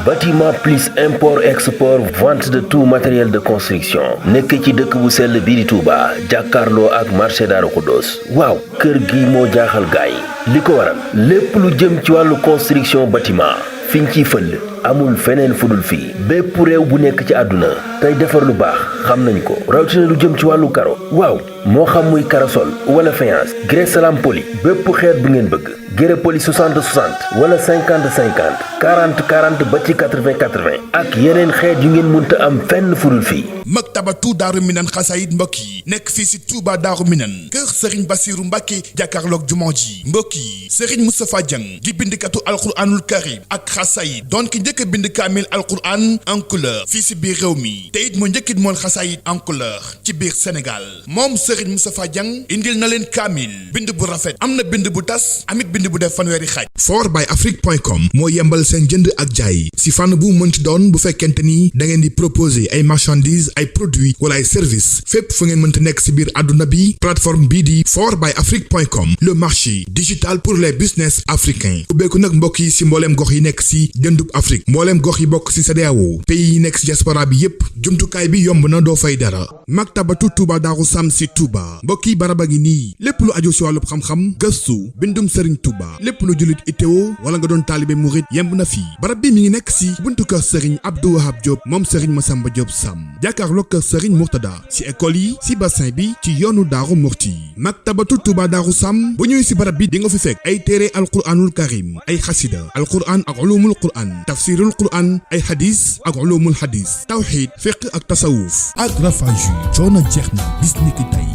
bâtiment plus import export vente de tout matériel de construction nekk ci dëkk bu sell bii di Touba jàkkaarloo ak marché Darou Khoudoss waaw kër gi moo jaaxal gaay li ko waral lépp lu jëm ci wàllu construction bâtiment fiñ ciy fël amul feneen fudul fii bépp réew bu nekk ci àdduna tey defar lu baax xam nañ ko rawatina lu jëm ci wàllu karo waaw moo xam muy karosol wala faïence grès salam poli bépp xeet bu ngeen bëgg grès poli 60 60 wala 50 50 40 40 ba ci 80 80 ak yeneen xeet yu ngeen mënta am fenn fudul fii. maktabatu Daaru Minan xasaayit mbokk yi nekk fii si Touba Daaru Minan kër Serigne Bassirou Mbacké jàkkaarloog jumaa ji mbokk yi Serigne Moustapha Dieng di bindikatu alquranul karim ak xasaayit doon ki njëkk a bind kaamil alquran en couleur fii si biir réew mi te it moo njëkkit mool xasaayit en couleur ci biir Sénégal moom Serigne Moustapha Dieng indil na leen kaamil bind bu rafet am na bind bu tas amit bind bu def fanweeri xaaj. fortbyafrique.com moo yembal seen jënd ak jaay si fànn bu mënti doon bu fekkente ni da ngeen di proposer ay marchandises ay produits wala ay services fépp fu ngeen mënti nekk si biir àdduna bi plateforme bii di fortbyafrique.com le marché digital pour les business africains ubbeeku nag mbokk yi si mbooleem gox yi nekk si jëndub Afrique mbooleem gox yi bokk si CEDEAO pays yi nekk si diaspora bi yépp jumtukaay bi yomb na doo fay dara maktabatu Touba Darou Sam si Touba mbokk yi baraba gi nii lépp lu aju si wàllub xam-xam gëstu bindum Serigne Touba lépp lu jullit ittewo wala nga doon taalibe murit yemb na fii barab bi mi ngi nekk si buntu kër Serigne Abdou Wahab Diop moom Serigne Massamba Diop Sam jàkkaarloo kër Serigne Mourtada si école yi si bassin bi ci yoonu Daaru Murti maktabatu Touba Darou Sam bu ñëwee si barab bi di nga fi fekk ay téere alquranul karim ay xasida alquran ak ulumul quran tafsirul quran ay hadis ak ulumul hadis tawhid fiqh ak tasawuf ak rafaju coono jeex na bis ni ki tey.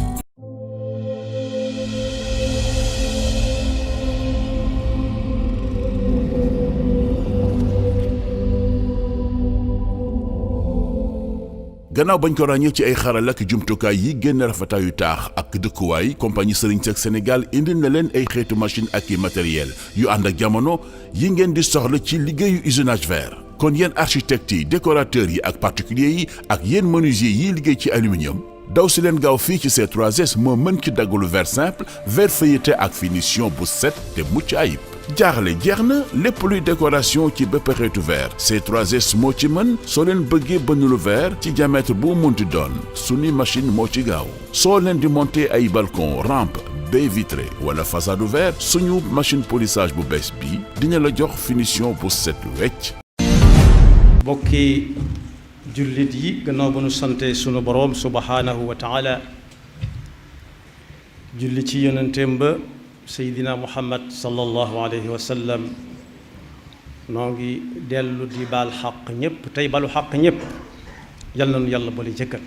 gannaaw bañ ko ràññee ci ay xaral ak jumtukaay yi génn rafetaayu taax ak dëkkuwaay compagnie Serigne Seck Sénégal indil na leen ay xeetu machine ak i matériel yu ànd ak jamono yi ngeen di soxla ci liggéeyu usinage verre. kon yéen architectes yi décorateurs yi ak particuliers yi ak yéen menuisier yiy liggéey ci aluminium daw si leen gaaw fii ci C3S moo mën ci daggalu verre simple verre feuilleté ak finition bu set te mucc ayib. jaaxle jeex na lépp luy décoration ci bépp xeetu verre C3S moo ci mën soo leen bëggee bënn lu verre ci diamètre bu munti doon suñu machine moo ci gaaw soo leen di monter ay balcon rampe baie vitrée wala façade verre suñu machine polissage bu bees bi dina la jox finition bu set wecc. bokki jullit yi gannaaw ba nu sante sunu boroom subhanahu wa taala julli ci yonenteem ba seydina muhammad sallallahu alayhi wa sallam noo ngi dellu di baal xaq ñépp tey balu xaq ñépp yal na nu yàlla boole jëkkal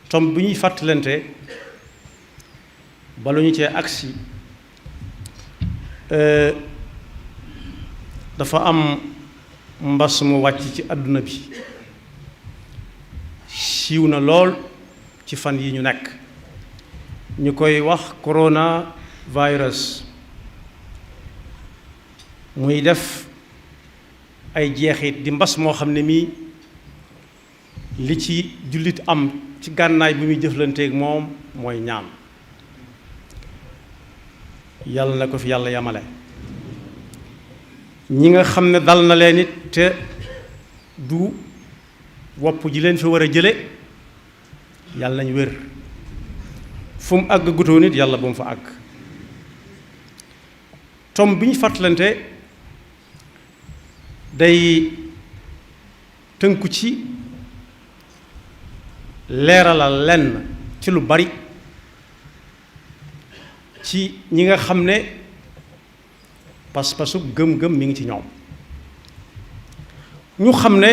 tom bi ñuy fàttalante balu ñu cee agsi dafa am mbas mu wàcc ci àdduna bi siiw na lool ci fan yi ñu nekk ñu koy wax corona virus muy def ay jeexit di mbas moo xam ne mii li ci jullit am ci gànnaay bi muy jëflanteeg moom mooy ñaan yàlla na ko fi yàlla yamale ñi nga xam ne dal na leen it te du wopp ji leen fi war a jële yàlla nañ wér fu mu àgg gutoo nit yàlla bu mu fa àgg tom bi ñu fàttalante day tënku ci leeralal lenn ci lu bari ci ñi nga xam ne pas-pasu gëm-gëm mi ngi ci ñoom ñu xam ne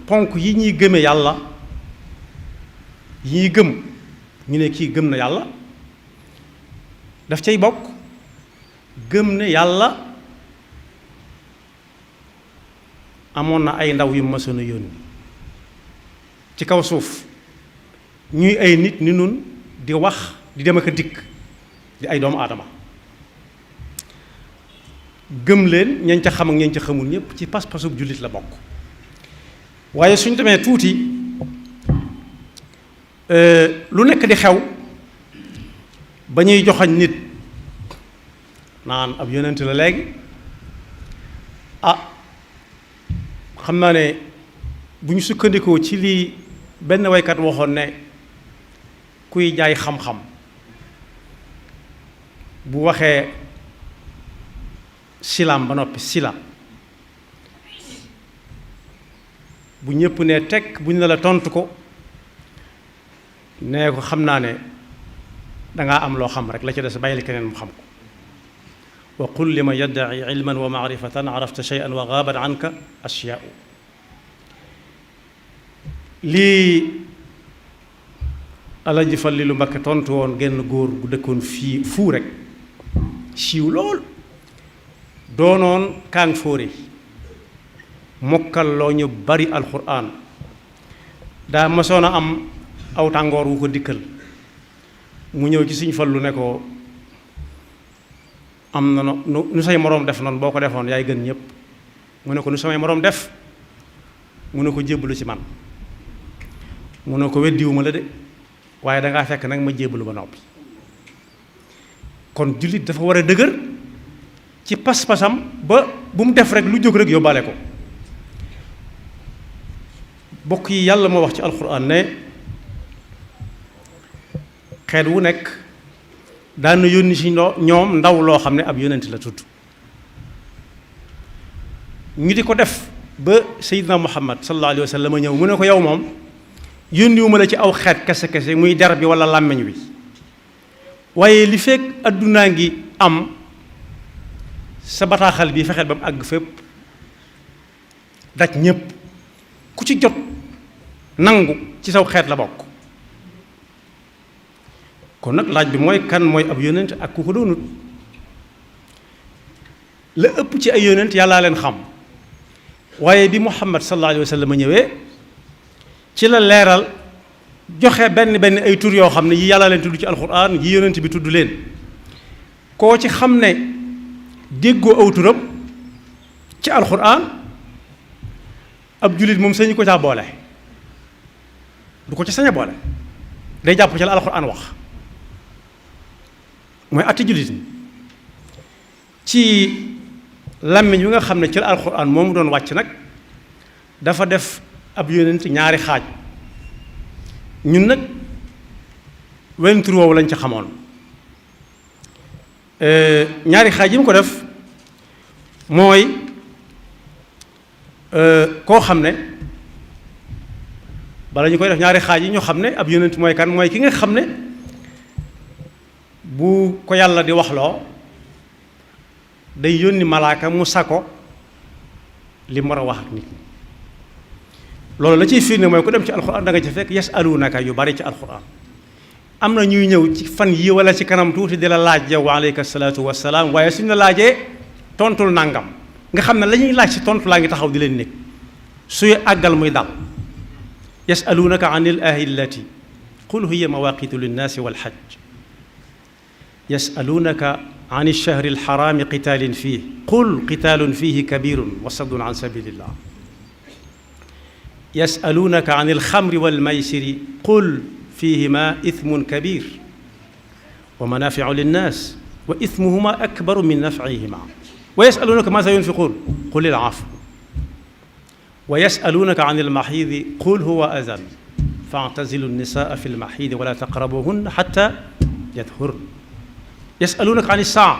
ponk yi ñuy gëme yàlla yi ñuy gëm ñu ne kii gëm na yàlla daf cay bokk gëm ne yàlla amoon na ay ndaw yu mësoon a yónni ci kaw suuf ñuy ay nit ni nun di wax di dem ak a dikk di ay doomu aadama gëm leen ñañ ca xam ak ñañ ca xamul ñépp ci pas-pasub jullit la bokk waaye suñ demee tuuti lu nekk di xew ba ñuy joxañ nit naan ab yonent la léegi xam naa ne bu ñu sukkandikoo ci lii benn waykat waxoon ne kuy jaay xam-xam bu waxee silaam ba noppi sila bu ñëpp ne tekk bu ñu ne la tontu ko nee ko xam naa ne dangaa am loo xam rek la ci des bàyyil keneen mu xam ko wa qul liman yaddaci ilman wa maarifatan arafta shay'an wa gaabat anka ashyaau lii Alaaji Fallilu Mbakke tontu woon genn góor gu dëkkoon fii fuu rek siiw lool doonoon kaang fóore mokkal loo ñu bari alxuraan daa masoon a am aw tàngoor wu ko dikkal mu ñëw ci Sëñ Fallu ne ko am na nu say moroom def noonu boo ko defoon yaay gën ñëpp mu ne ko nu samay moroom def mu ne ko jébbalu ci man mu ne ko weddiwuma la de waaye dangaa fekk nag ma jébbalu ba noppi kon jullit dafa war a dëgër ci pas-pasam ba bu mu def rek lu jóg rek yóbbaale ko bokk yi yàlla moo wax ci alxuraan ne xeet wu nekk daan na yónni ci ñoom ndaw loo xam ne ab yónent la tudd ñu di ko def ba Seydina Muhammad sallallahu alayhi wa sallam ñëw mu ne ko yow moom yónniwuma la ci aw xeet kese muy der bi wala làmmiñ wi waaye li fekk addunaa ngi am sa bataaxal bi fexeel ba mu àgg fépp daj ñépp ku ci jot nangu ci saw xeet la bokk kon nag laaj bi mooy kan mooy ab yónent ak ku ko doonut la ëpp ci ay yónent yàllaa leen xam waaye bi Muhammad sallallahu alayhi wa sallam ñëwee ci la leeral joxe benn ay tur yoo xam ne yi yàlla leen tudd ci alxuraan yi yonent bi tudd leen koo ci xam ne déggoo aw turam ci alxuraan ab jullit moom sañu ko caa boole du ko ci sañ a boole day jàpp ci la alxuraan wax mooy atti jullit ñi ci làmmiñ wi nga xam ne ci la alxuraan moomu doon wàcc nag dafa def ab yonent ñaari xaaj ñun nag wenn tur woowu lañ ci xamoon ñaari xaaj yi mu ko def mooy koo xam ne bala ñu koy def ñaari xaaj yi ñu xam ne ab yonent mooy kan mooy ki nga xam ne bu ko yàlla di waxloo day yónni malaaka mu sako li mu war a wax ak nit ñi loolu la ciy firnde mooy ku dem ci alxuraan da nga ci fekk yasalunaka yu bari ci alxuraan am na ñuy ñëw ci fan yi wala ci kanam tuuti di la laaj yow aleyka salaatu wasalaam waaye suñu la laajee tontul nangam nga xam ne la ñuy laaj ci tontu laa ngi taxaw di leen nekk suy àggal muy dal yasalunaka an il ahillati qul hiya mawaqitu linnaasi walxaj yasalunaka an ilchahri alxaraami qitaalin fiih qul qitaalun fiihi kabirun wa saddun an sabilillah yasalunaka an alxamri walmaysiri qul fihima ithmun kabir wa manafiu linnas wa ithmuhuma akbaru min nafcihima wa yasalunaka maza yunfiqun qul ilafw wa yasalunaka an almaxiidi qul huwa adan faatazilu nnisaa fi lmaxiidi wala taqrabuhunna xata yadhurn yasalunaka an alsaa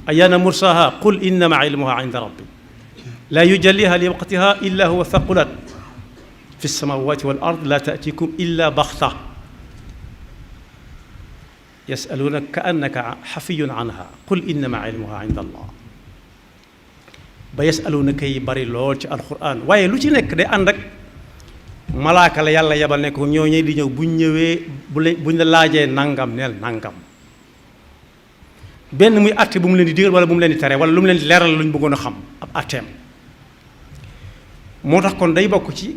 ayaana mursaha qul innama ilmuha inda rabbi la yujalliha liwaqtiha illa huwa thaqulat fi lsamawati wal ard la taatikum illa baxta yasalunaka ka annaka xafiyun anha qul innama ilmuha inda allah ba yasalunaka yi bari lool ci alquran waaye lu ci nekk day ànd ak malaaka la yàlla yebal ne ko ñooñee di ñëw buñ ñëwee buñ la laajee nangam neel nangam benn muy àtte bu mu leen di digal wala bu mu leen di tere wala lu mu leen di leeral lu ñu bëggoon a xam ab àtteem moo tax kon day bokk ci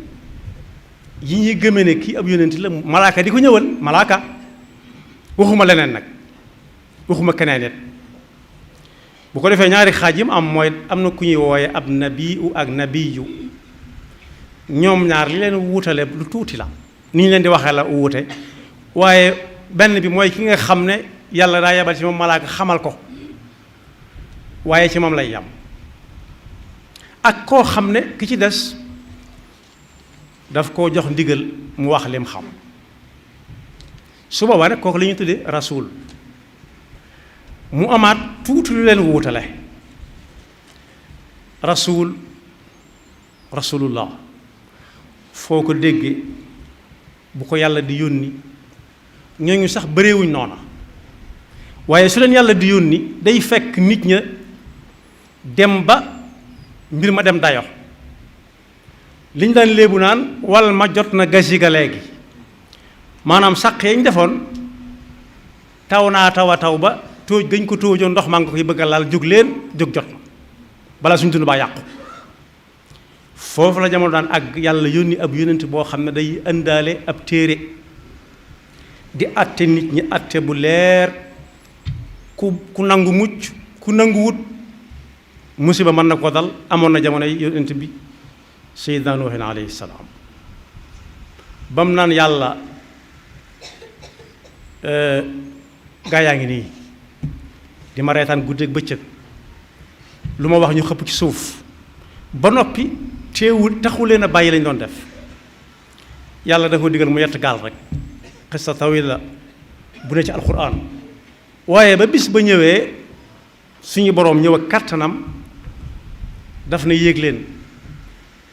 yi ñuy gëmee ne kii ab yónent la malaaka di ko ñëwal malaaka waxuma leneen nag waxuma keneen it bu ko defee ñaari xaaj yi mu am mooy am na ku ñuy wooye ab nabiyu ak nabiyu ñoom ñaar li leen wuutale lu tuuti la ni ñu leen di waxee la wuute waaye benn bi mooy ki nga xam ne yàlla daa yebal ci moom malaaka xamal ko waaye ci moom lay yam ak koo xam ne ki ci des daf koo jox ndigal mu wax lim xam su boobaa nag kooku la ñuy tuddee rasul. mu amaat tuuti lu leen wuutale rasulullah foo ko déggee bu ko yàlla di yónni ñooñu sax bëreewuñ noona waaye su leen yàlla di yónni day fekk nit ña dem ba mbir ma dem dayo liñ daan léebu naan wal ma jot na gasiga léegi maanaam sàq yañ defoon taw naa taw a taw ba tóoj gañ ko tóojoon ndox maa nga koy bëgg a laal jóg leen jóg jot na balaa suñu dund baa yàqu foofu la jamono daan ak yàlla yónni ab yónent boo xam ne day indaale ab téere di atte nit ñi atte bu leer ku nangu mucc ku nangu wut musiba mën na ko dal amoon na jamono yónent bi Seydina Nuuhin alayhi salaam ba mu naan yàlla gaa yaa ngi nii di ma reetaan guddeeg bëccëg lu ma wax ñu xëpp ci suuf ba noppi teewul taxu leen a bàyyi lañ doon def yàlla da ko digal mu yett gaal rek xista tawil la bu ne ci alquran waaye ba bis ba ñëwee suñu boroom ñëw ak kàttanam daf na yéeg leen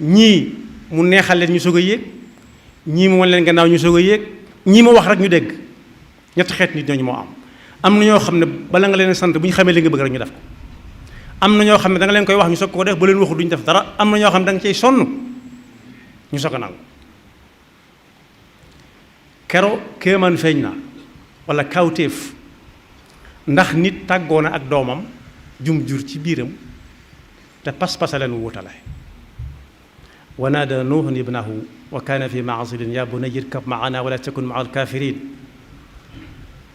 ñii mu neexal leen ñu soog a yéeg ñii mu wan leen gannaaw ñu soog a yéeg ñii mu wax rek ñu dégg ñetti xeet nit ñooñu moo am na ñoo xam ne bala nga leen sant bu ñu xamee li nga bëgg rek ñu def ko am na ñoo xam ne da nga leen koy wax ñu soog ko def ba leen waxu duñu def dara am na ñoo xam ne da nga cay sonn ñu soog a nangu kero kéemaan feeñ na wala kawtéef ndax nit tàggoo na ak doomam jum jur ci biiram te pas-pasa leen wutale wa naada nuuhun ibnahu wa kaana fi ma'zilin ya bunayya irkab ma'ana wala takun ma'a al-kafirin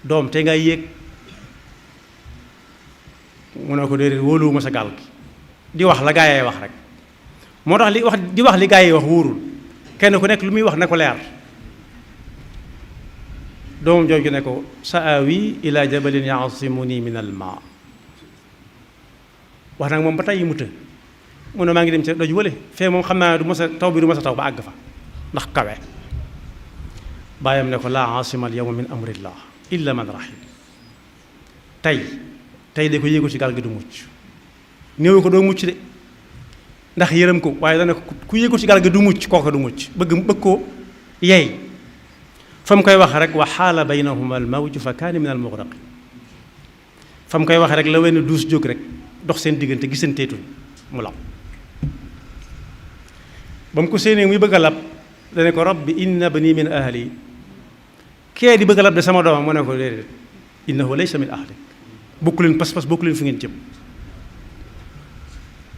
doom te ngay yéeg mu ne ko déedéet wóoluwuma sa gaal gi di wax la gaa yee wax rek moo tax di wax li gaa yi wax wóorul kenn ku nekk lu muy wax ne ko leer doomam jooju ne ko sa'awi ila jabalin ya'simuni min al ma wax nag moom ba tey mu të mu ne maa ngi dem ca doj wële fee moom xam naa du ma sa taw bi du ma sa taw ba àgg fa ndax kawe bàyyam ne ko laa asima al yawma min amrillah illa man rahim tey de ko yéegu ci gaal gi du mucc néew ko doo mucc de ndax yërëm ko waaye dana ko ku yéegu ci gaal gi du mucc kooka du mucc bëgg ko yey fa mu koy wax rek wa xaala baynahuma al mawju fa kaana min al mugraqin fa mu koy wax rek la wenn duus jóg rek dox seen diggante gisanteetuñ mu lab ba mu ko séenee muy bëgg a lab dane ko rabbi inna bani min ahli kee di bëgg a lab de sama doomam mu ne ko déedéet innahu laysa min ahlik bokku leen pas-pas bokku leen fi ngeen jëm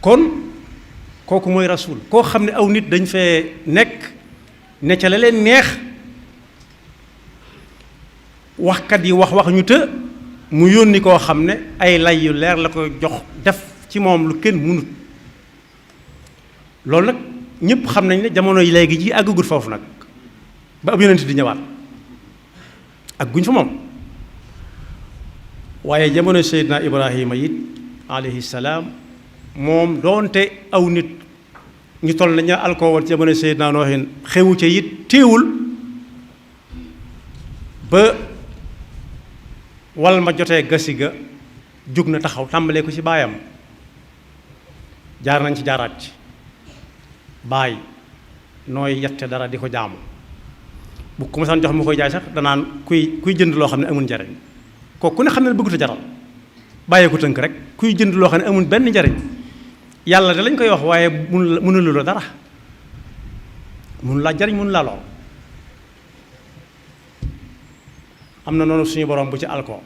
kon kooku mooy rasul koo xam ne aw nit dañ fee nekk ne ca la leen neex waxkat yi wax ñu të mu yónni koo xam ne ay lay yu leer la ko jox def ci moom lu kenn mënut loolu nag ñëpp xam nañ ne jamono yi léegi ji àggagut foofu nag ba ab yonent di ñëwaat ak guñ fa moom waaye jamono Seydina Ibrahima it alayhi salaam moom doonte aw nit ñu toll nañu alkoo woon ci jamono Seydina Noohin xewu ca it téewul ba wal ma jotee gasi ga jóg na taxaw tàmbalee ko ci baayam jaar nañ ci jaaraat ci baay nooy yette dara di ko jaamu bu ko masaan jox mu koy jaay sax danaan kuy jënd loo xam ne amul njariñ kooku ku ne xam ne bëggut a jaral bàyyee ko tënk rek kuy jënd loo xam ne amul benn njariñ yàlla da lañ koy wax waaye mënul la dara mënul laa jariñ mënul laa lool am na noonu suñu borom bu ci alko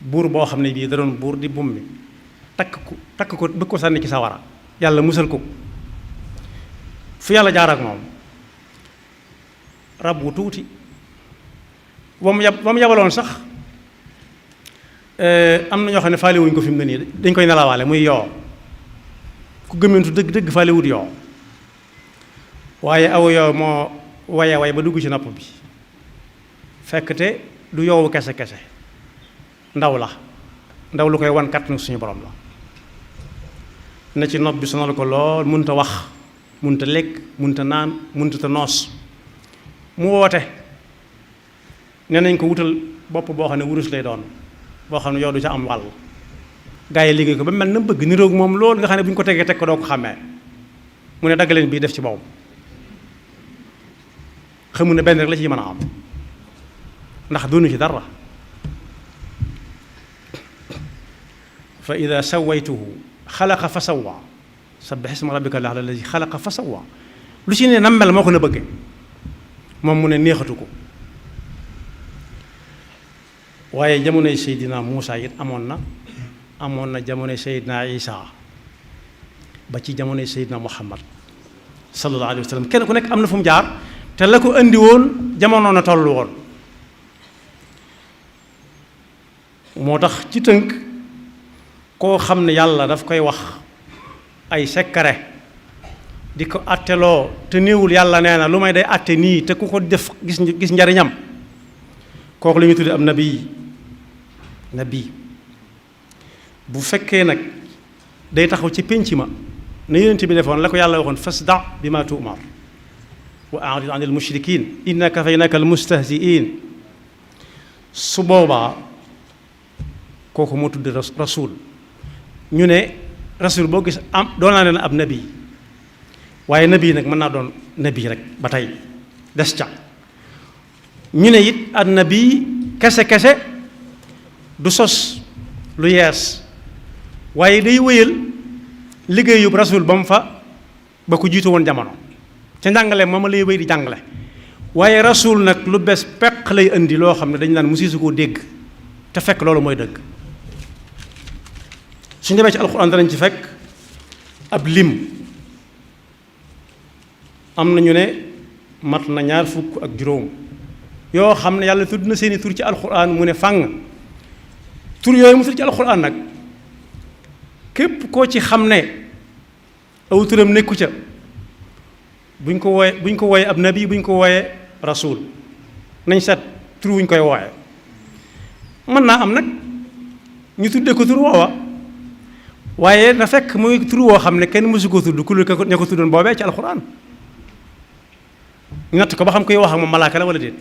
buur boo xam ne bii da doon buur di bum mi takk ko bëgg ko sànni ci sawara yàlla musal ko fu yàlla jaar ak moom rab wu tuuti ba mu yabaloon sax am na ñoo xam ne faale wuñ ko fi mu ne nii dañ koy nelawaale muy yoo ku gëmmentu dëgg faale wut yoo waaye aw yoo moo way ba dugg ci nopp bi fekk te du yoowu kese ndaw lu koy wan kàttanu suñu borom la na ci nopp bi sonal ko lool munta wax munta lekk munta naan munta ta noos mu woote nee nañ ko wutal bopp boo xam ne wurus lay doon boo xam ne yow du ca am wàll gaa yi liggéey ko ba mel na bëgg niroog moom loolu nga xam ne bu ñu ko tegee teg ko doo ko xàmmee mu ne daggaleen bii def ci boobu xamu ne benn rek la ci mën a am ndax doonu ci dara fa ida sawaytuhu xalaqa fa sawwa sabbih isma rabbika alladi xalaqa fa sawwa lu ci ne nam mel moo ko na bëgge moom mu ne neexatu ko waaye jamonoy Seydina Muusa it amoon na jamonoy Seydina Isa ba ci jamonoy Seydina Muhammad sallallahu alayhi wa sallam kenn ku nekk am na fu mu jaar te la ko andi woon jamono na toll woon moo tax ci tënk koo xam ne yàlla daf koy wax ay secret di ko atteloo te néewul yàlla nee na lu may day atte nii te ku ko def gis njariñam kooku la ñuy tudde am nabi bu fekkee nag day taxaw ci pénc ma na yonent bi defoon la ko yàlla waxoon fasda bi ma tu'mar wa a'rid anil mushrikin inna kafaynaka al mustahzi'in su boobaa kooku moo tudd rasul ñu ne rasul boo gis am doon naa leen ab nabi waaye nabi nag mën naa doon nabi rek ba tey des ca ñu ne it an nabi kese du sos lu yees waaye day wéyal liggéeyub rasul ba mu fa ba ko jiitu woon jamono ca njàngale moom lay wéy di jàngale waaye rasul nag lu bees peq lay indi loo xam ne dañu naan musisu koo dégg te fekk loolu mooy dëgg suñu demee ci alxuraan danañ ci fekk ab lim am na ñu ne mat na 25 yoo xam ne yàlla tudd na seeni tur ci alxuraan mu ne fàng tur yooyu mu tudd ci alxuraan nag képp koo ci xam ne aw turam nekku ca buñ ko wooyee ab nabi buñ ko wooyee rasul nañ seet tur wuñ koy wooyee mën naa am nag ñu tuddee ko tur woowa waaye na fekk muy tur woo xam ne kenn mësu ko tudd ku ña ko tuddoon boobee ci alxuraan ñett ko ba xam koy wax ak moom malaaka la wala déet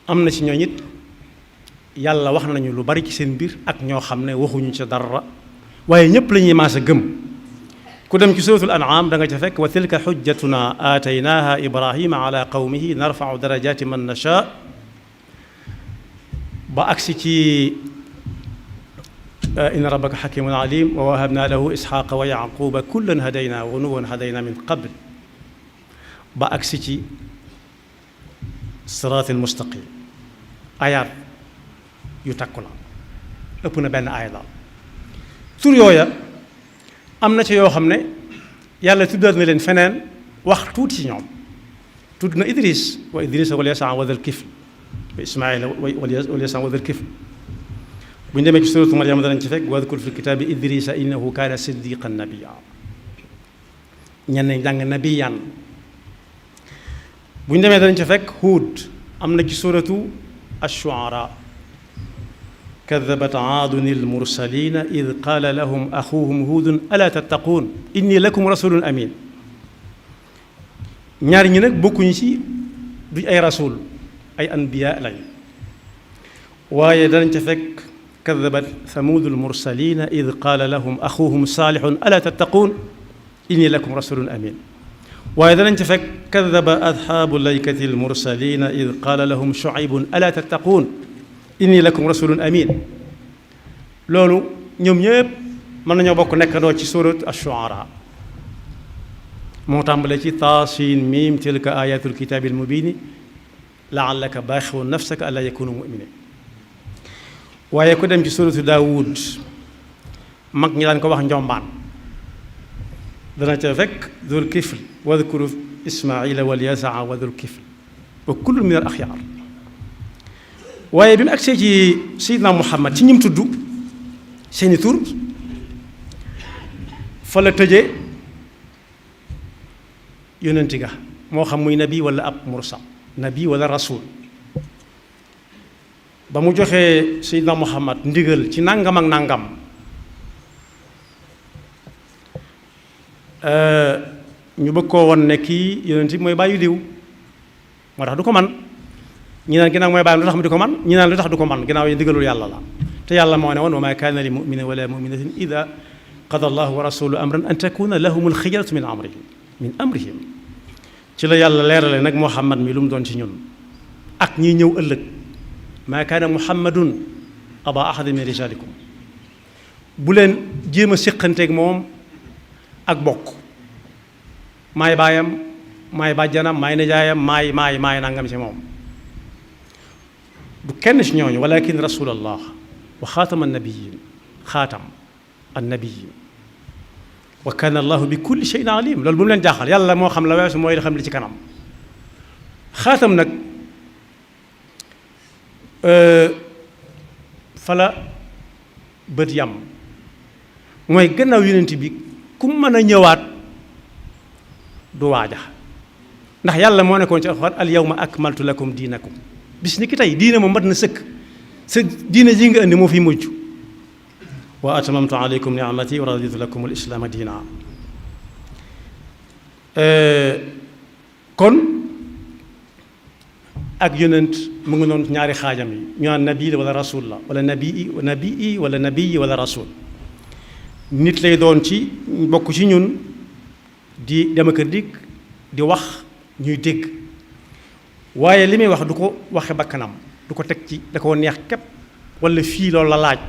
am na ci ñooñ it yàlla wax nañu lu bari ci seen mbir ak ñoo xam ne waxuñu ca dara waaye ñépp la ñuy maas a gëm ku dem ci suratul an'am da nga ca fekk wa tilka xujjatuna aataynaaha ibrahima ala qawmihi narfau darajati man nasha ba agsi ci inna rabbaka xakimun alim wa wahabna lahu isxaqa wa yaquba kullan hadayna wa nuwan hadayna min qabl ba agsi ci siraat almustaqim ayaat yu takku la ëpp na benn aaya daal tur yooya am na ci yoo xam ne yàlla tuddal na leen feneen wax tuuti ci ñoom tudd na idris wa idrisa wal yasa wa dal kifl wa ismaila wal yasa wa dal kifl bu ñu demee ci suratu Maryam danañ ci fekk wadkur fi kitaabi idrisa innahu kaana siddiqan nabiyya ñenn jàng nabiyan bu ñu demee danañ ci fekk Huud am na ci suratu ash-shu'ara kadabat aadun al-mursalina id qaala lahum axuhum huudun alaa tattaquun inni lakum rasulun amin ñaar ñi nag bokkuñu ci duñ ay rasul ay anbiya lañ waaye danañ ca fekk kadabat thamuudu al-mursalina id qaala lahum axuhum saalihun alaa tattaquun inni lakum rasulun amin waaye danañ ca fekk kadaba ashaabu laykati al-mursalina id qaala lahum shuaybun alaa tattaquun inni lakum rasulun amin loolu ñoom ñëpp mën nañoo bokk nekkandoo ci surat ash-shu'ara moo tàmbale ci taasiin miim tilka ayatul kitaabil mubiini la'allaka baaxi'un nafsaka allaa yakuunu mu'miniin waaye ku dem ci suratu daawud mag ñi daan ko wax njombaan dana ca fekk dul kifl wadkuru ismaila wal yasaa wa dul kifl wa kullu min al axyaar waaye bi mu agsee ci Seydina Muhammad ci ñim tudd seeni tur fa la tëje yonenti ga moo xam muy nabi wala ab mursal nabi wala rasul ba mu joxee Seydina Muhammad ndigal ci nangam ak nangam ñu bëgg koo won ne kii yonent bi mooy bàyyi diw moo tax du ko man ñi naan ginnaaw mooy bàyyam lu tax mu di ko man ñi naan lu tax du ko man ginnaaw yi ndigalul yàlla la te yàlla moo ne woon wa maa kaana li muminin wala muminatin ida qada allahu wa rasuluhu amran an takuna lahumul xiyaratu min amrihim ci la yàlla leerale nag muhammad mi lu mu doon ci ñun ak ñiy ñëw ëllëg maa kaana muhammadun aba ahadin min rijalikum bu leen jéem a séqanteeg moom ak bokk maay baayam maay bàjjanam maay nijaayam maay nangam ci moom du kenn ci ñooñu walakin rasulallah wa xaatama annabiyin xaatam annabiyin wa kana allahu bi kulli shay'in alim loolu bu mu leen jaaxal yàlla moo xam la weesu mooy xam li ci kanam xaatam nag fala bët yam mooy gannaaw yonent bi ku mën a ñëwaat du waaja ndax yàlla moo nekkoon ci alxuraan al yawma akmaltu lakum diinakum bis ni ki tey diine moom mat na sëkk sa diine ji nga indi moo fi mujj wa atamamtu alaykum ni'mati wa raditu lakum al islaama diina kon ak yonent mu ngi noonu ñaari xaajam yi ñu naan nabi wala rasul la wala nabii wala nabii wala rasul nit lay doon ci bokk ci ñun di dem ak dikk di wax ñuy dégg waaye li muy wax du ko waxe bakkanam du ko teg ci da ko neex képp wala fii loolu la laaj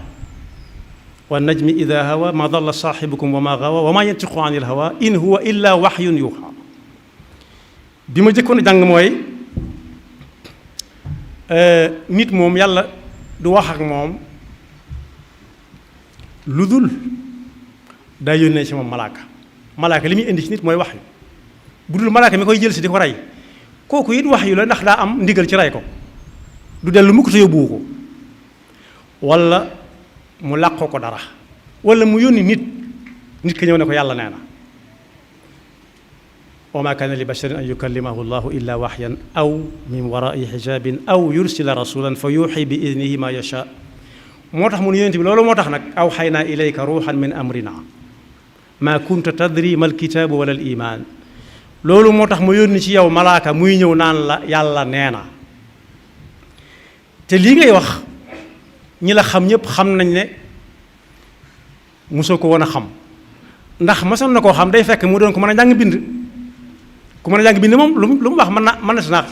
wa najmi ida hawa ma dalla saaxibukum wa ma gawa wa ma yantiqu anil hawa in huwa illa waxyun yuuxa bi ma jëkkoon a jàng mooy nit moom yàlla du wax ak moom lu dul daa yónnee ci moom malaaka li muy indi ci nit mooy wax yu bu dul malaaka mi koy jël si di ko rey kooku it wax yu la ndax daa am ndigal ci rey ko du dellu mukk te yóbbuwu ko wala mu làqoo ko dara wala mu yónni nit ka ñëw ne ko yàlla nee na wa ma kaana li basharin an yukallimahu llahu illa waxyan aw min warai xijabin aw yursila rasulan fa yuuxi bi idnihi ma yasha moo tax mu ne yonent bi loolu moo tax nag aw xaynaa ilayka ruuxan min amrina ma kunta tadri mal kitaabu wala al iman loolu moo tax ma yónni ci yow malaaka muy ñëw naan la yàlla nee na te lii ngay wax ñi la xam ñëpp xam nañ ne mosoo ko woon a xam ndax mosoon na koo xam day fekk mu doon ko mën a jàng bind ku mën a jàng bind moom lu mu wax mën na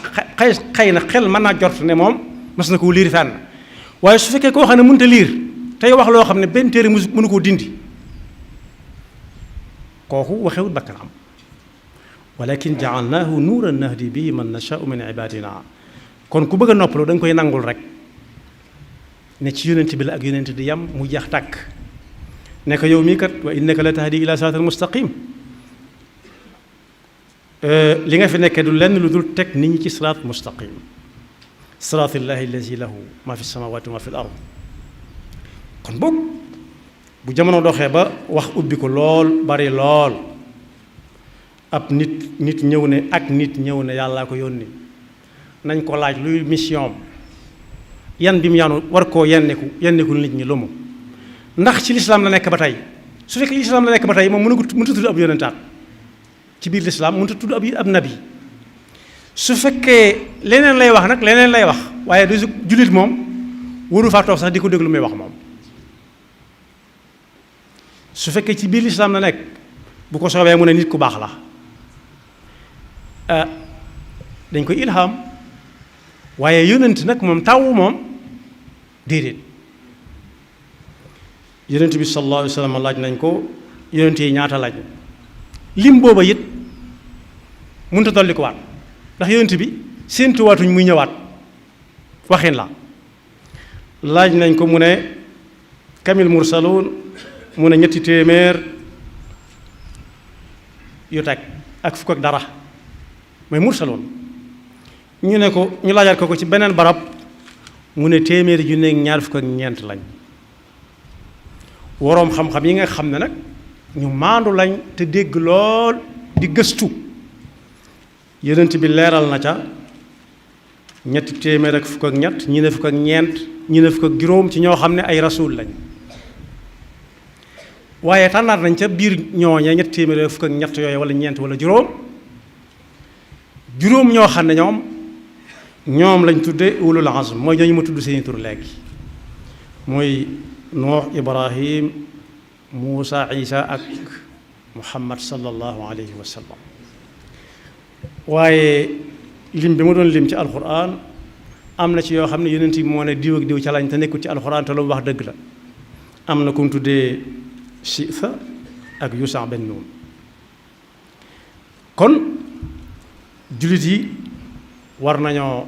xëy na xel mën naa jort ne moom mas na koo liir fenn waaye su fekkee koo xam ne mënut a liir tey wax loo xam ne benn téere mënu koo dindi kooku waxewut bakkanam walakin jaalnaahu nuuran nahdi bihi man nashaau min ibadina kon ku bëgg a noppalu da nga koy nangul rek ne ci yonent bi la ak yonent di yam mu jeex tàkk ne ko yow mii kat wa innaka la tahdi ila siraatal mustaqim li nga fi nekkee du lenn lu dul teg nit ñi ci siraat mustaqim siraatillahi allazi lahu ma fi samawati wa ma fi l ard kon boog bu jamono doxee ba wax ubbi ko lool bari lool ab nit ñëw ne ak nit ñëw ne yàllaa ko yónni nañ ko laaj luy mission yan bi mu yanu war koo yenneku nit ñi lu mu ndax ci lislaam la nekk ba tey su fekkee lislaam la nekk ba tey moom mënut a tudd ab yonentaat ci biir lislaam mënut a tudd ab nabi su fekkee leneen lay wax nag leneen lay wax waaye du jullit moom waru faa toog sax di ko déglu muy wax moom su fekkee ci biir lislaam la nekk bu ko soobee mu ne nit ku baax la dañ koy ilham waaye yonent nag moom taw moom déedéet yonent bi sallallahu alayhi wa sallam laaj nañ ko yonent yi ñaata laaj lim booba it mënut a dolli ko waat ndax yonent bi séentuwaatuñ muy ñëwaat waxin la laaj nañ ko mu ne kamil mursaluun mu ne 300 yu teg ak fukk ak dara mooy mursaloon ñu ne ko ñu laajaat ko ci beneen barab mu ne 1,2 lañ woroom xam-xam yi nga xam ne nag ñu maandu lañ te dégg lool di gëstu yonent bi leeral na ca 300 ak fukk ak ñett ñi ne fukk ak ñeent ñi ne fukk ak juróom ci ñoo xam ne ay rasul lañ waaye tànnaat nañ ca biir ñooñee ñett téeméer fukk ak ñett yooyu wala ñeent wala juróom ñoo xam ne ñoom lañ tudde ulul azm mooy ñooñu ma tudd seeni tur léegi mooy Nuux Ibrahim Muusa Isa ak Muhammad sallallahu alayhi wa sallam waaye lim bi ma doon lim ci alquran am na ci yoo xam ne yonent bi moo ne diw ak diw ca lañ te nekkul ci alquran te lu mu wax dëgg la am na ku mu tuddee Siisa ak Yuusa ben Nuun kon jullit yi war nañoo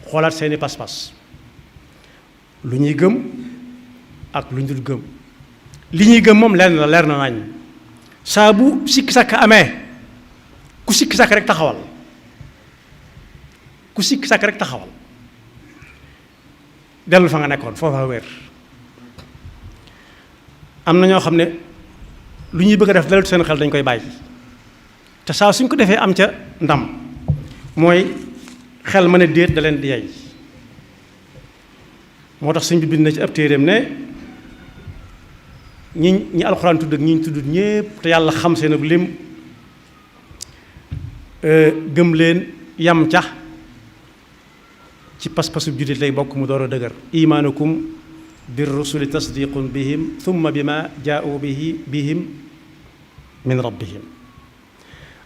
xoolaat seeni pas-pas lu ñuy gëm ak lu ñu dul gëm li ñuy gëm moom leer na nañ saa bu sikki sàkk amee ku sikki sàkk rek taxawal dellu fa nga nekkoon foofa wér am na ñoo xam ne lu ñuy bëgg a def dalal seen xel dañ koy bàyyi te saa suñ ko defee am ca ndam mooy xel mën a déet da leen di yey moo tax suñ bi bind na ci ab téeréem ne ñi alxuraan tudd ak ñi ñu tudd ñépp te yàlla xam seen ab lim gëm leen yam ca ci pas-pasu jullit lay bokk mu door a dëgër imaanukum bir rusuli tasdiqun bihim thumma bima jaa'u bihim min rabbihim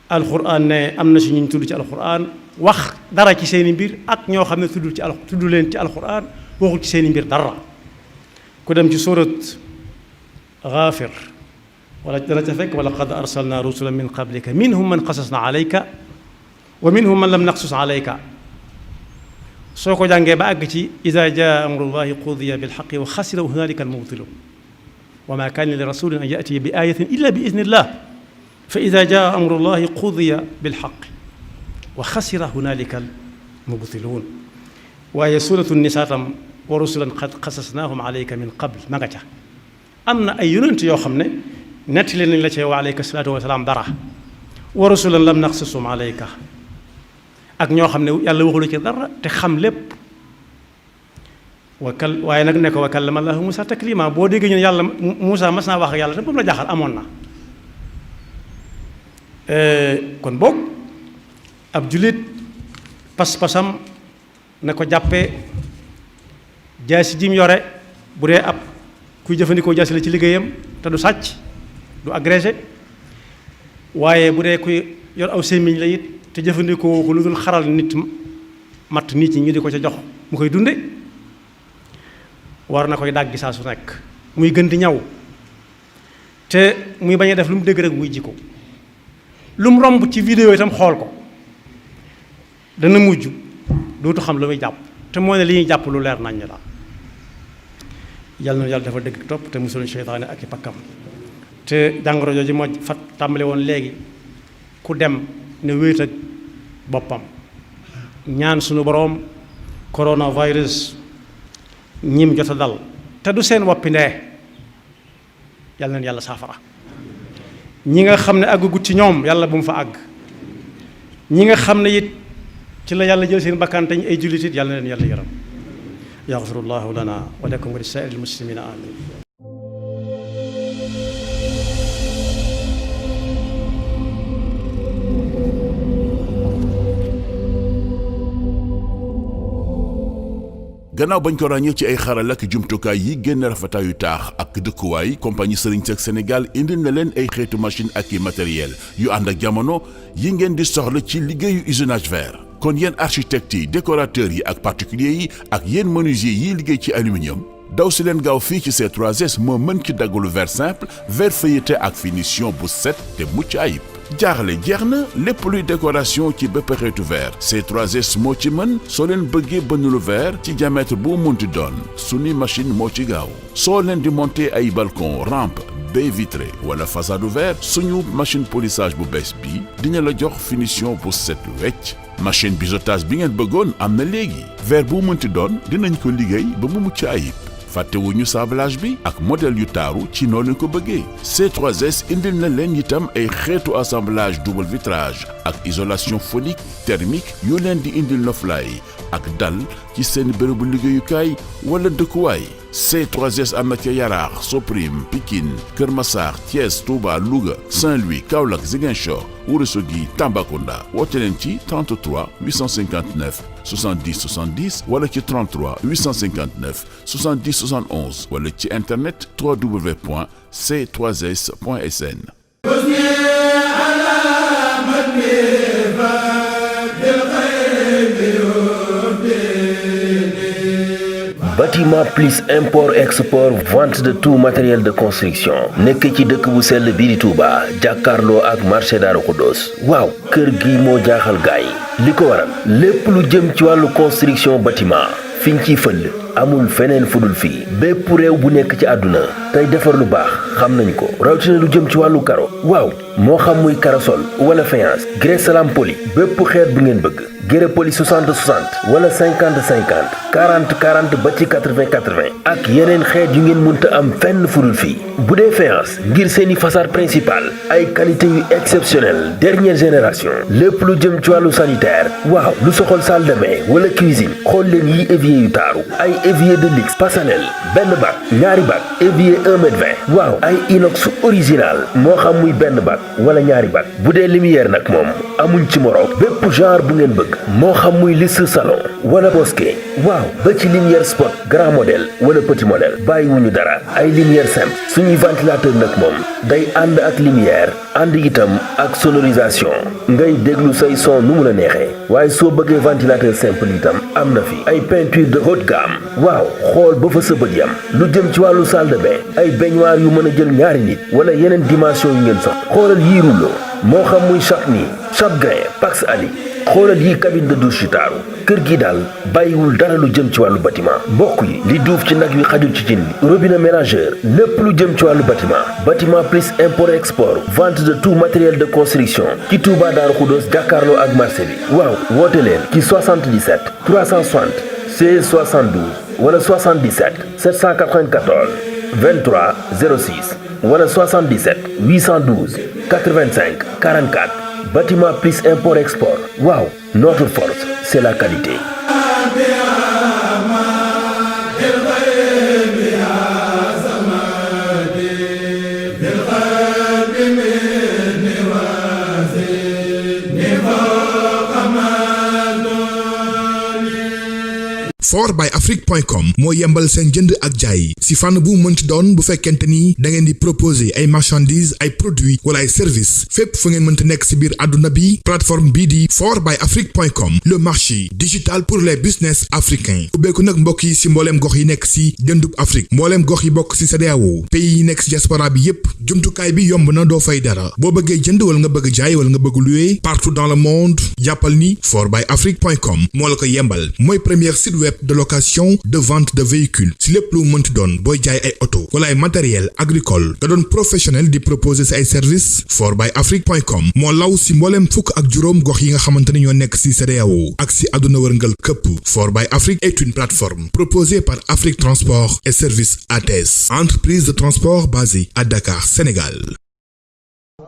alxuraan ne am na si ñu tudd ci alxuraan wax dara ci seeni mbir ak ñoo xam ne tudd leen ci alxuraan waxul ci seeni mbir dara ku dem ci surat Gaafir wala dana ca fekk wala qad arsalna rusulan min qablika minhum man qasasna alayka wa minhum man lam naqsus alayka soo ko jàngee ba àgg ci iza jaa amrullahi qudiya bilxaqi wa xasira hunalika almubtilun wa ma kaana li rasulin an yatiya bi ayatin illa bi idnillah fa iza jaa amrullahi qudiya bilxaqi wa xasira hunalika almubtilun waaye suratu nisa tam wa rusulan qad qasasnahum alayka min qabl ma nga ca am na ay yonent yoo xam ne nettali nañ la ci wa alayka salaatu wa salaam dara wa rusulan lam naqsusum alayka ak ñoo xam ne yàlla waxulu ci dara te xam lépp waaye nag ne ko wa kallama Allahu Muusaa takliima boo déggee ñu ne yàlla Muusaa mas naa wax ak yàlla te boobu la jaaxal amoon na kon boog ab jullit pas-pasam na ko jàppee jaasi jim yore bu dee ab kuy jëfandikoo jaasi la ci liggéeyam te du sàcc du agressé waaye bu dee kuy yor aw sémmiñ la it te jëfandikoo ko lu dul xaral nit matt nit ñi ñu di ko ca jox mu koy dunde war na koy dàggi saa su nekk muy gën di ñaw te muy bañ a def lu mu dégg rek muy jikko lu mu romb ci vidéo itam xool ko dana mujj dootu xam lu muy jàpp te moo ne li ñuy jàpp lu leer nañ la yàlla na yàlla dafa dëgg topp te musul seytaane ak i pakkam te jàngoro jooju moo fa tàmbale woon léegi ku dem ne wéet ak boppam ñaan suñu boroom coronavirus ñim jot a dal te du seen woppi ndee yàlla na yàlla saafara ñi nga xam ne àggagut ci ñoom yàlla bu mu fa àgg ñi nga xam ne it ci la yàlla jël seen bakkan te ñu ay jullit it yàlla na leen yàlla yaram yaxfirullahu lana wa lakum wa li saa'iril muslimina amin gannaaw bañ ko ràññee ci ay xaral ak jumtukaay yi génn rafetaayu taax ak dëkkuwaay compagnie Serigne Seck Sénégal indil na leen ay xeetu machine ak i matériel yu ànd ak jamono yi ngeen di soxla ci liggéeyu usinage verre. kon yéen architectes yi décorateurs yi ak particuliers yi ak yéen menuisier yiy liggéey ci aluminium daw si leen gaaw fii ci C3S moo mën ci daggalu verre simple verre feuilleté ak finition bu set te mucc ayib. jaaxle jeex na lépp luy décoration ci bépp xeetu verre C3S moo ci mën soo leen bëggee bënnulu verre ci diamètre bu munti doon suñu machine moo ci gaaw soo leen di monter ay balcon rampe baie vitrée wala façade verre suñu machine polissage bu bees bi dina la jox finition bu set wecc machine biseautage bi ngeen bëggoon am na léegi verre bu munti doon dinañ ko liggéey ba mu mucc ayib fàttewuñu sablage bi ak modèle yu taaru ci noonu ko bëggee C3S indil na leen itam ay xeetu assemblage double vitrage ak isolation phonique thermique yu leen di indil noflaay ak dal ci seen bërëbu liggéeyukaay wala dëkkuwaay C3S am na ca Yaraax Soprim Pikine Kër Massar Thiès Touba Louga Saint-Louis Kaolack Ziguinchor Ourossogui Tambacounda woote leen ci 33 859 70 70 wala ci 33 859 70 71 wala ci internet www.c3s.sn. Bâtiment plus import export vente de tout matériel de construction nekk ci dëkk bu sell bii di Touba jàkkaarloo ak marché Darou Khoudoss waaw kër gi moo jaaxal gaay li ko waral lépp lu jëm ci wàllu construction bâtiment fiñ ciy fël amul feneen fudul fii bépp réew bu nekk ci àdduna tey defar lu baax xam nañ ko rawatina lu jëm ci wàllu karo waaw moo xam muy karosol wala faïence grès salam poli bépp xeet bu ngeen bëgg grès poli 60 60 wala 50 50 40 40 ba ci 80 80 ak yeneen xeet yu ngeen mënta am fenn fudul fii bu dee faïence ngir seeni façade principale ay qualité yu exceptionnelle dernière génération lépp lu jëm ci wàllu sanitaire waaw lu soxol salle de bain wala cuisine xool leen yi évier yu taaru ay évier de luxe personnel benn bac ñaari bac évier 1m20 waaw ay inox original moo xam muy benn bac wala ñaari bac bu dee lumière nag moom amuñ ci morom bépp genre bu ngeen bëgg moo xam muy liste salon wala bosquet waaw ba ci lumière spot grand modèle wala petit modèle bàyyiwuñu dara ay lumière simple suñuy ventilateur nag moom day ànd ak lumière ànd itam ak sonorisation ngay déglu say son nu mu la neexee waaye soo bëggee ventilateur simple itam am na fi ay peinture de haute gamme waaw xool ba fa sa bët yam lu jëm ci wàllu salle de bain ay baignoire yu mën a jël ñaari nit wala yeneen dimension yu ngeen soxla xoolal yii rouleau moo xam muy Chapni Chapgrain Pax Ali xoolal yii cabine de douche yu taaru kër gi daal bàyyiwul dara lu jëm ci wàllu bâtiment mbokk yi li duuf ci nag wi xajul ci cin li robinet mélangeur lépp lu jëm ci wàllu bâtiment plus import export vente de tout matériel de construction ci Touba Darou Khoudoss jàkkaarloo ak marché bi waaw woote leen ci 77 360 16 72 wala 77 794 23 06 wala 77 812 85 44 bâtiment plus import export waaw notre force c'est la qualité. fortbyafrique.com moo yembal seen jënd ak jaay si fànn bu mënti doon bu fekkente ni da ngeen di proposer ay marchandises ay produits wala ay services fépp fu ngeen mënti nekk si biir àdduna bi plateforme bii di fortbyafrique.com le marché digital pour les business africains ubbeeku nag mbokk yi si mbooleem gox yi nekk si jëndub Afrique mbooleem gox yi bokk si CEDEAO pays yi nekk si diaspora bi yépp jumtukaay bi yomb na doo fay dara boo bëggee jënd wala nga bëgg jaay wala nga bëgg louer partout dans le monde jàppal ni fortbyafrique.com moo la ko yembal mooy premier site web de location de vente de véhicules si lépp lu mënti doon booy jaay ay auto wala ay matériel agricole nga doon professionnel di proposer si ay services fortbyafrique.com moo law si mbooleem fukk ak juróom gox yi nga xamante ne ñoo nekk si CEDEAO ak si àdduna wërngal këpp Fortbyafrique est une plateforme proposée par Afrique Transport et Services ATS, entreprise de transport basée à Dakar, Sénégal.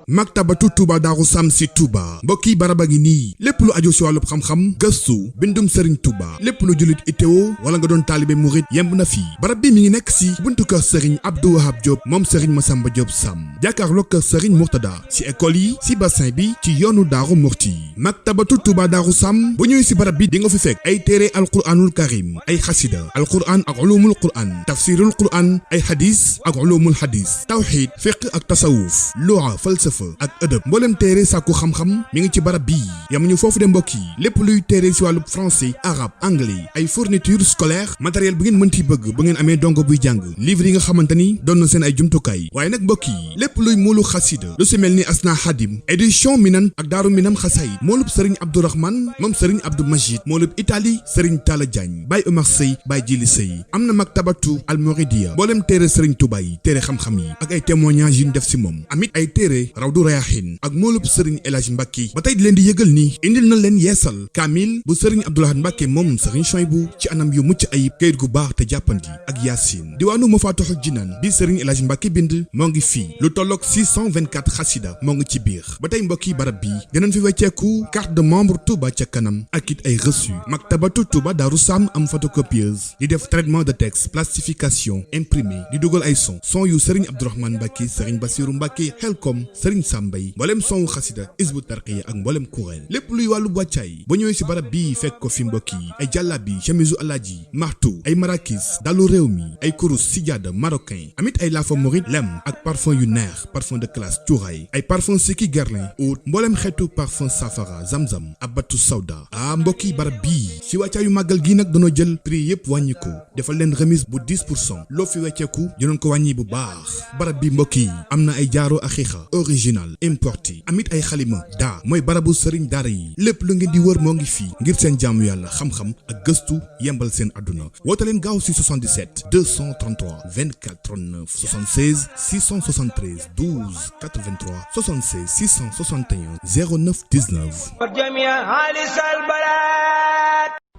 Maktabatu Touba Darou Sam si Touba mbokki baraba gi nii lépp lu aju si wàllu xam-xam gëstu bindum Serigne Touba lépp lu jullit ittewo wala nga doon taalibe murit yemb na fii barab bi mi ngi nekk si buntu kër Serigne Abdou Wahab Diop moom Serigne Massamba Diop Sam jàkkaarloo kër Serigne Mourtada si école yi si bassin bi ci yoonu Daaru Murti Maktabatu Touba Darou Sam bu ñëwee si barab bi di nga fi fekk ay téere alquranul karim ay xasida alquran ak ulumul quran tafsirul quran ay hadis ak ulumul hadis tawxid fiqh ak tasawuf lugha falsafa ak ëdëb mboolem téere sàkku xam-xam mi ngi ci barab bii yamuñu foofu de mbokk yi lépp luy téere si wàllu français arabe anglais ay fourniture scolaire matériel bu ngeen mënti bëgg ba ngeen amee dongo buy jàng livre yi nga xamante ni doon na seen ay jumtukaay waaye nag mbokk yi lépp luy moolu xasida lu si mel ni asna xadim édition minan ak daaru minam xasaayid moolub sëriñ abdourahman moom sëriñ abdou majid moolub italie sëriñ talla diagne baay omar sëy baay jili sëy am na maktabatu al mouridiya mboolem téere sëriñ tuba yi téere xam-xam yi ak ay témoignages yu ñu def si moom amit ay téere Rawdu Rayaahin ak moolub sëriñ El Hadj Mbacke ba tey di leen di yëgal ni indil na leen yeesal kaamil bu sëriñ Abdou Lahad Mbacke moom sëriñ Souhaïbou ci anam yu mucc ayib kayit gu baax te jàppandi ak yaasin diwaanu Mafatihul Jinaan bi sëriñ El Hadj Mbacke bind moo ngi fii lu tolloog 624 xasida moo ngi ci biir ba tey mbokki barab bi dinañ fi wecceeku carte de membre Touba ca kanam ak it ay reçu maktabatu Touba Darou Sam am photocopieuse di def traitement de texte plastification imprimé di dugal ay son yu sëriñ Abdourahmane Mbacke sëriñ Bassirou Mbacke Xelkom sëriñ Sambay mboolem son wu xasida Hizbut Tarqiyyah ak mboolem kuréel lépp luy wàllu wàccaay ba ñëwee si barab bii fekk ko fi mbokk yi ay jàllabi chemisu alaaji martu ay marakis dalu réew mi ay kurus sijaada marocain amit ay laafa morit lem ak parfum yu neex parfum de classe cuuraay ay parfum Seki Guerlain oud mboolem xeetu parfum safara zamzam abatu sawda mbokk yi barab bii si wàccaayu màggal gi nag dañoo jël prix yëpp wàññi ko defal leen remise bu 10% loo fi wecceeku dinañ ko wàññi bu baax barab bi mbokk yi am na ay jaaro axiixa original importé amit ay xalima daa mooy barabu sëriñ daara yi lépp lu ngeen di wër moo ngi fii ngir seen jaamu yàlla xam-xam ak gëstu yembal seen àdduna woote leen gaaw si 77 233 24 39 76 673 12 83 76 661 09 19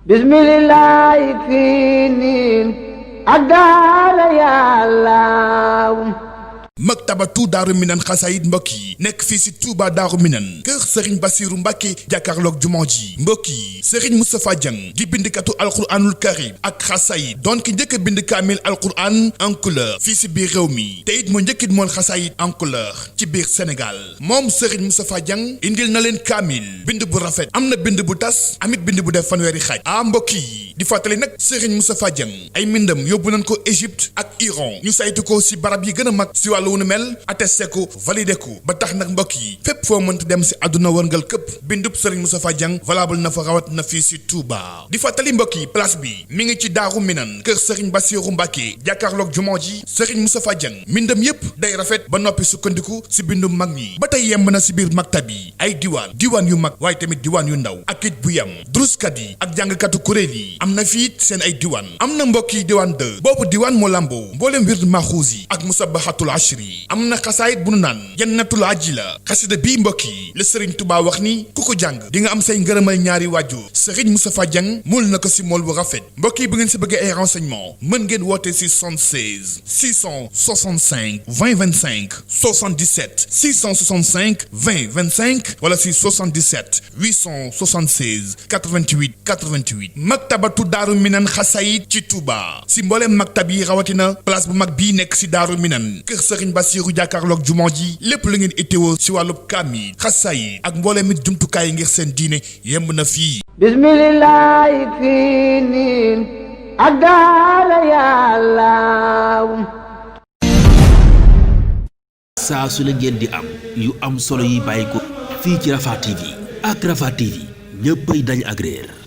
bismillahi finin agala yàlla maktabatu Daaru Minan xasaayid mbokk yi nekk fii si Touba Daaru Minan kër Serigne Bassirou Mbacke jàkkaarloog jumaa ji mbokk yi Serigne Moustapha Dieng di bindikatu alquranul karim ak xasaayid doon ki njëkk a bind kaamil alquran en couleur fii si biir réew mi te it moo njëkkit moon xasaayid en couleur ci biir Sénégal moom Serigne Moustapha Dieng indil na leen kaamil bind bu rafet am na bind bu tas amit bind bu def fanweeri xaaj mbokk yi di fàttali nag Serigne Moustapha Dieng ay mbindam yóbbu nañ ko Égypte ak Iran ñu saytu ko si barab yi gën a mag si wàllu wu nu mel attesté ko validé ko ba tax nag mbokk yi fépp foo mënta dem si àdduna wërngal këpp bindub Serigne Moustapha Dieng valable na fa rawat na fii si Touba di fàttali mbokk yi place bi mi ngi ci Daaru Minan kër Serigne Bassirou Mbacke jàkkaarloog jumaa ji Serigne Moustapha Dieng mbindam yépp day rafet ba noppi sukkandiku si bindum mag ñi ba tey yemb na si biir maktab yi ay diwaan yu mag waaye tamit diwaan yu ndaw ak it bu yem druskat yi ak jàngkatu kuréel yi am na fii seen ay diwaan am na mbokk yi diwaan 2 boobu diwaan moo lamboo mbooleem wird maxuus yi ak musabahatul ashri am na xasaayit bu nu naan jannatul ajila xasida bii mbokk yi la Serigne Touba wax ni ku ko jàng di nga am say ngërëmal ñaari waajur Serigne Moustapha Dieng mool na ko si mool bu rafet mbokk yi bu ngeen si bëggee ay renseignement mën ngeen woote si 76 665 20 25 77 665 20 25 wala si 77 876 88 88 maktabatu Daaru Minan xasaayit ci Touba si mbooleem maktab yi rawatina place bu mag bii nekk si Daaru Minan kër Serigne Bassirou jàkkaarloog jumaa ji lépp lu ngeen itteewoo si wàllub kaamil xasaayid ak mbooleem it jumtukaay yi ngir seen diine yemb na fii bismillahi finin agala yàlla saa su la ngeen di am yu am solo yi bàyyi ko fii ci Rafah TV ak Rafah TV ñëppay dañ agréer